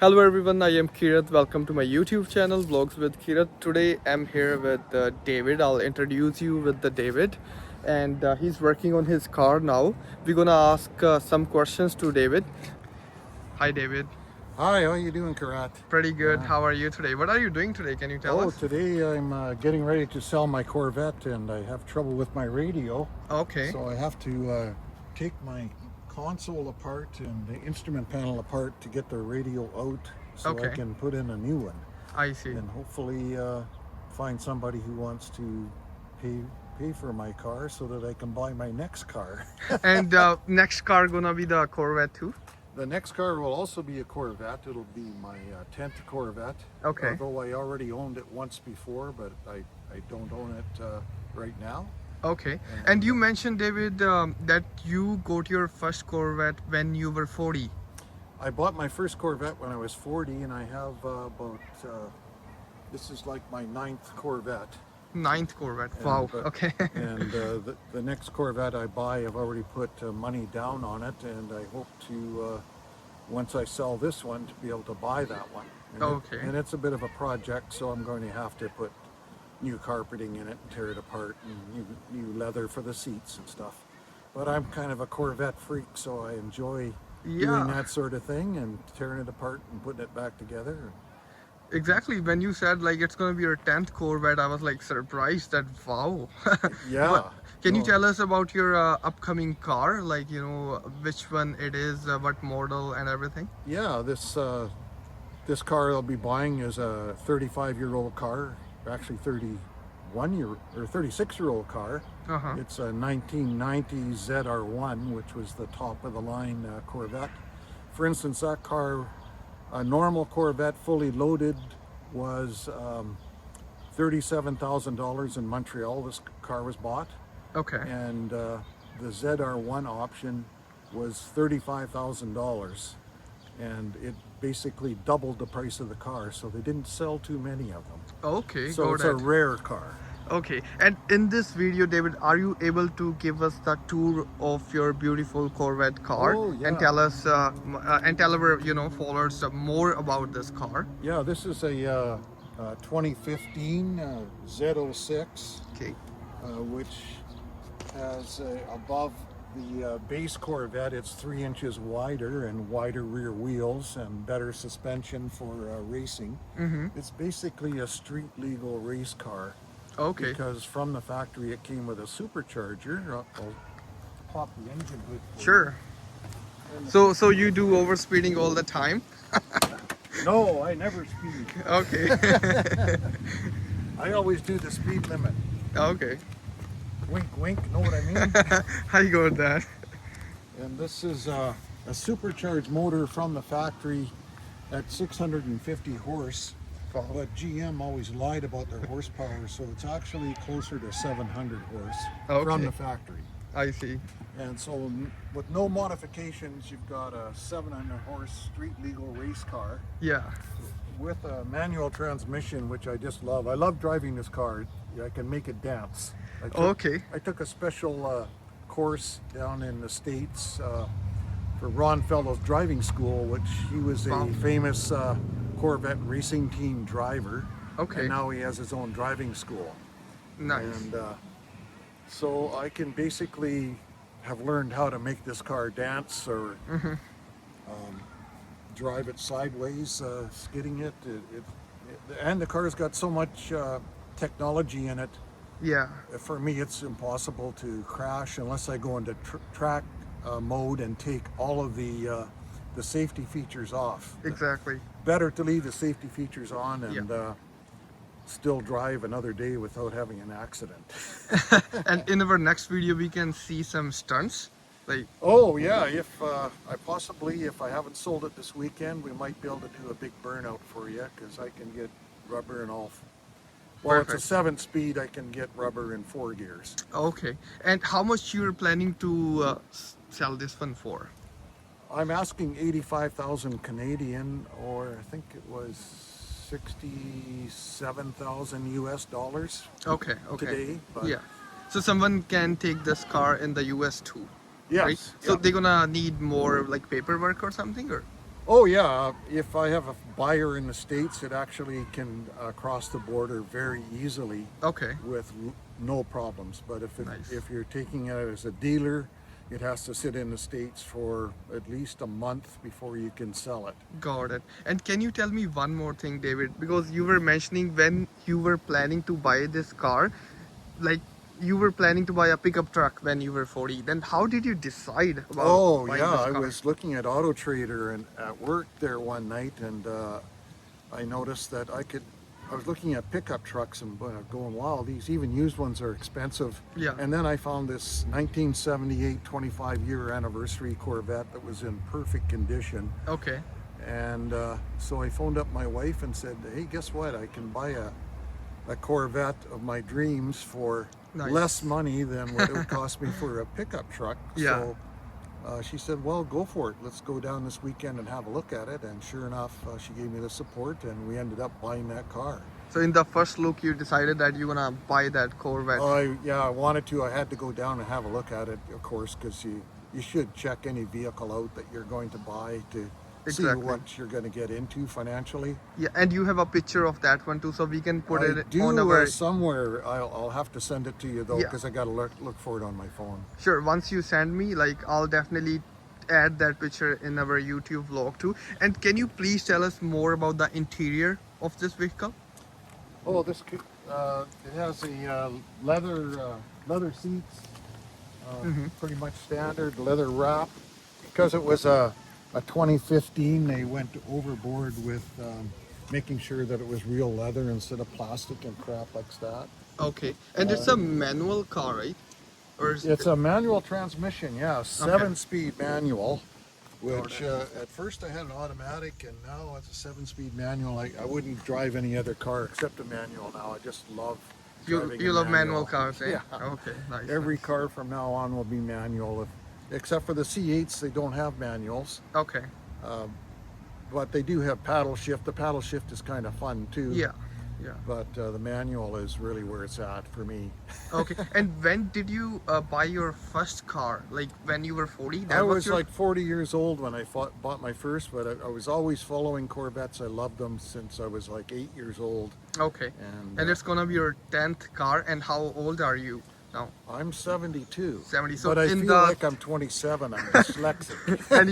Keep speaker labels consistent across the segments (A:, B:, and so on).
A: Hello everyone, I am Kirat. Welcome to my YouTube channel, Vlogs with Kirat. Today I'm here with David. I'll introduce you with the David, and he's working on his car now. We're gonna ask some questions to David. Hi David.
B: Hi, how you doing, Karat?
A: Pretty good.
B: Yeah.
A: How are you today? What are you doing today? Can you tell us?
B: Today I'm getting ready to sell my Corvette, and I have trouble with my radio.
A: Okay.
B: So I have to take my console apart and the instrument panel apart to get the radio out, so I
A: Okay.
B: can put in a new one,
A: I see.
B: and hopefully find somebody who wants to pay for my car so that I can buy my next car.
A: And next car gonna be the Corvette too?
B: The next car will also be a Corvette. It'll be my 10th Corvette.
A: Okay.
B: Although I already owned it once before, but I don't own it right now.
A: Okay. And you mentioned, David, that you got your first Corvette when you were 40.
B: I bought my first Corvette when I was 40, and I have this is like my 9th Corvette.
A: Ninth Corvette.
B: And,
A: Wow. Okay.
B: And the next Corvette I buy, I've already put money down on it, and I hope to, once I sell this one, to be able to buy that one. And
A: Okay.
B: and it's a bit of a project, so I'm going to have to put new carpeting in it and tear it apart, and new leather for the seats and stuff. But I'm kind of a Corvette freak, so I enjoy doing that sort of thing and tearing it apart and putting it back together.
A: Exactly. When you said like it's gonna be your 10th Corvette, I was like surprised that wow.
B: Yeah.
A: But can you
B: No.
A: tell us about your upcoming car? Like, you know, which one it is, what model and everything?
B: Yeah, this car I'll be buying is a 35-year-old car, actually 36-year-old car.
A: Uh-huh.
B: It's a 1990 ZR1, which was the top of the line Corvette. For instance, that car, a normal Corvette fully loaded, was $37,000 in Montreal. This car was bought,
A: Okay.
B: and the ZR1 option was $35,000, and it basically doubled the price of the car. So they didn't sell too many of them.
A: Okay,
B: So
A: got
B: it's a
A: it.
B: rare car.
A: Okay. And in this video, David, are you able to give us the tour of your beautiful Corvette car?
B: Oh, yeah.
A: And tell us and tell our, you know, followers more about this car?
B: Yeah, this is a 2015 Z06,
A: Okay.
B: which has above the base Corvette, it's 3 inches wider and wider rear wheels and better suspension for racing.
A: Mm-hmm.
B: It's basically a street legal race car.
A: Okay.
B: Because from the factory it came with a supercharger. I'll pop the engine hood for
A: Sure.
B: you.
A: So you do overspeeding all the time?
B: No, I never speed.
A: Okay.
B: I always do the speed limit.
A: Okay.
B: Wink, wink, know what I mean?
A: I got that.
B: And this is a supercharged motor from the factory at 650 horse.
A: Wow.
B: But GM always lied about their horsepower, so it's actually closer to 700 horse
A: Okay.
B: from the factory.
A: I see.
B: And so with no modifications, you've got a 700 horse street legal race car
A: Yeah.
B: with a manual transmission, which I just love. I love driving this car. I can make it dance.
A: Okay.
B: I took a special course down in the States for Ron Fellow's driving school, which he was a
A: Wow.
B: famous Corvette racing team driver.
A: Okay.
B: And now he has his own driving school.
A: Nice.
B: And so I can basically have learned how to make this car dance or drive it sideways, skidding it. And the car's got so much technology in it.
A: Yeah.
B: For me, it's impossible to crash unless I go into track mode and take all of the safety features off.
A: Exactly.
B: Better to leave the safety features on and still drive another day without having an accident.
A: And in our next video, we can see some stunts. Like,
B: Oh yeah, if I haven't sold it this weekend, we might be able to do a big burnout for you, because I can get rubber in all. Well,
A: Perfect.
B: it's a 7-speed. I can get rubber in 4 gears.
A: okay. And how much you're planning to sell this one for?
B: I'm asking 85,000 Canadian, or I think it was 67,000 US dollars
A: Okay. Okay.
B: today. But
A: Yeah. So someone can take this car in the US too.
B: yes,
A: Right? So
B: yeah.
A: they're gonna need more like paperwork or something, or?
B: Oh yeah, if I have a buyer in the States, it actually can cross the border very easily
A: Okay,
B: with no problems. But
A: nice.
B: if you're taking it as a dealer, it has to sit in the States for at least a month before you can sell it.
A: Got it. And can you tell me one more thing, David? Because you were mentioning when you were planning to buy this car, like you were planning to buy a pickup truck when you were 40. Then how did you decide about
B: Oh
A: buying
B: yeah,
A: this
B: I
A: car?
B: was looking at Auto Trader and at work there one night, and I noticed that I could. I was looking at pickup trucks and going, wow, these even used ones are expensive.
A: Yeah.
B: And then I found this 1978 25-year anniversary Corvette that was in perfect condition.
A: Okay.
B: And so I phoned up my wife and said, hey, guess what? I can buy a Corvette of my dreams for
A: Nice.
B: less money than what it would cost me for a pickup truck.
A: Yeah.
B: So she said, well, go for it. Let's go down this weekend and have a look at it. And sure enough, she gave me the support and we ended up buying that car.
A: So in the first look, you decided that you're gonna buy that Corvette.
B: Yeah, I wanted to. I had to go down and have a look at it, of course, because you should check any vehicle out that you're going to buy to see
A: Exactly.
B: what you're going to get into financially.
A: Yeah, and you have a picture of that one too, so we can put
B: I
A: it
B: do
A: on our.
B: somewhere. I'll have to send it to you though,
A: Yeah.
B: because I got to look for it on my phone.
A: Sure, once you send me, like I'll definitely add that picture in our YouTube vlog too. And can you please tell us more about the interior of this vehicle?
B: Oh, it has a leather seats, pretty much standard leather wrap. Because it was a 2015, they went overboard with making sure that it was real leather instead of plastic and crap like that.
A: Okay, and it's a manual car, right? Or is
B: It's a manual transmission, yeah, 7-speed manual.
A: Got
B: Which
A: it.
B: at first I had an automatic, and now it's a 7-speed manual. I wouldn't drive any other car except a manual now. I just love driving
A: you
B: a
A: love manual cars, eh?
B: Yeah.
A: Okay, nice.
B: Every
A: nice.
B: car from now on will be manual, except for the C8s. They don't have manuals,
A: Okay.
B: but they do have paddle shift. The paddle shift is kind of fun too.
A: Yeah. Yeah.
B: But the manual is really where it's at for me.
A: Okay. And when did you buy your first car? Like when you were 40?
B: I
A: That
B: was
A: your...
B: like 40 years old when I bought my first, but I was always following Corvettes. I loved them since I was like 8 years old.
A: Okay.
B: And
A: And it's gonna be your 10th car. And how old are you now?
B: I'm 72.
A: 70. So
B: But I
A: in
B: feel
A: the
B: like I'm 27. I'm dyslexic.
A: and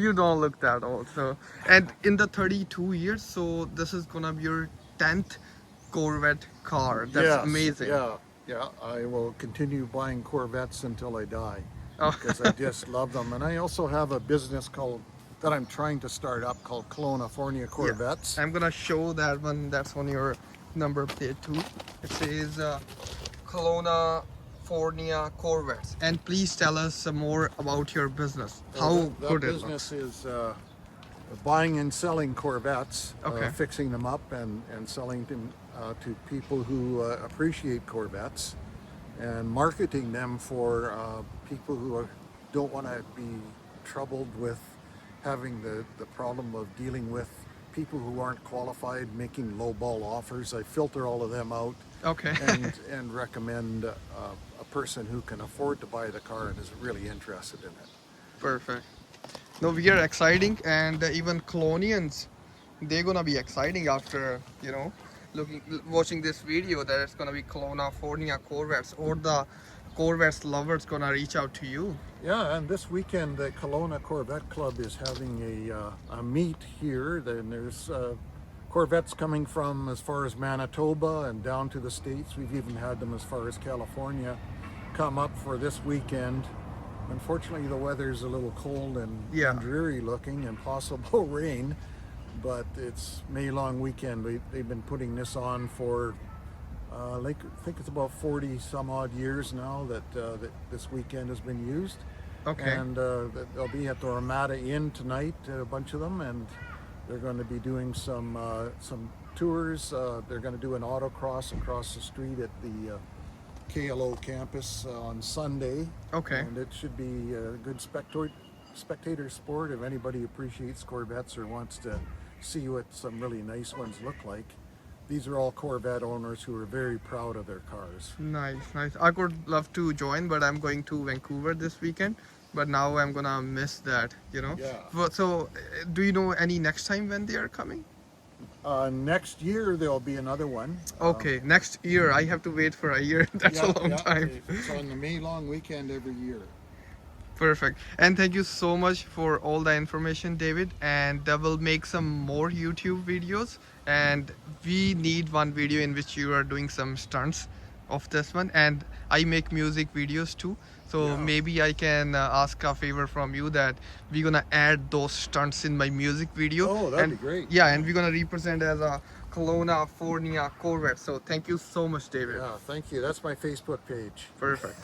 A: you don't look that old. So and in the 32 years, so this is gonna be your 10th Corvette car. That's
B: Yes,
A: amazing.
B: Yeah. I will continue buying Corvettes until I die
A: Oh.
B: because I just love them. And I also have a business that I'm trying to start up called California Corvettes.
A: I'm gonna show that one. That's on your number plate too. It says California Corvettes. And please tell us more about your business. How
B: that
A: good it
B: business
A: looks.
B: is buying and selling Corvettes,
A: Okay.
B: fixing them up and selling them to people who appreciate Corvettes, and marketing them for people who don't want to be troubled with having the problem of dealing with people who aren't qualified making lowball offers. I filter all of them out
A: Okay.
B: and recommend a person who can afford to buy the car and is really interested in it.
A: Perfect. No, we are exciting, and even Colonians, they're gonna be exciting after watching this video that it's gonna be California Corvettes, or the Corvettes lovers gonna reach out to you.
B: Yeah, and this weekend the Kelowna Corvette Club is having a meet here. Then there's Corvettes coming from as far as Manitoba and down to the States. We've even had them as far as California come up for this weekend. Unfortunately, the weather's a little cold and dreary looking and possible rain, but it's May long weekend. They've been putting this on for I think it's about 40 some odd years now that this weekend has been used.
A: Okay.
B: And they'll be at the Ramada Inn tonight, a bunch of them, and they're going to be doing some tours. They're going to do an autocross across the street at the KLO campus on Sunday.
A: Okay.
B: And it should be a good spectator sport if anybody appreciates Corvettes or wants to see what some really nice ones look like. These are all Corvette owners who are very proud of their cars.
A: Nice, nice. I could love to join, but I'm going to Vancouver this weekend. but now I'm gonna miss that,
B: Yeah.
A: So do you know any next time when they are coming?
B: Next year there'll be another one.
A: Okay, next year. I have to wait for a year. That's a
B: Yeah,
A: long
B: yeah.
A: time.
B: It's on the May long weekend every year.
A: Perfect. And thank you so much for all the information, David. And we'll make some more YouTube videos. And we need one video in which you are doing some stunts of this one. And I make music videos too. So
B: Yeah.
A: maybe I can ask a favor from you that we're gonna add those stunts in my music video.
B: Oh, that'd be
A: And
B: great.
A: yeah, and we're gonna represent as a Kelowna, Fornia Corvette. So thank you so much, David.
B: Yeah, thank you. That's my Facebook page.
A: Perfect.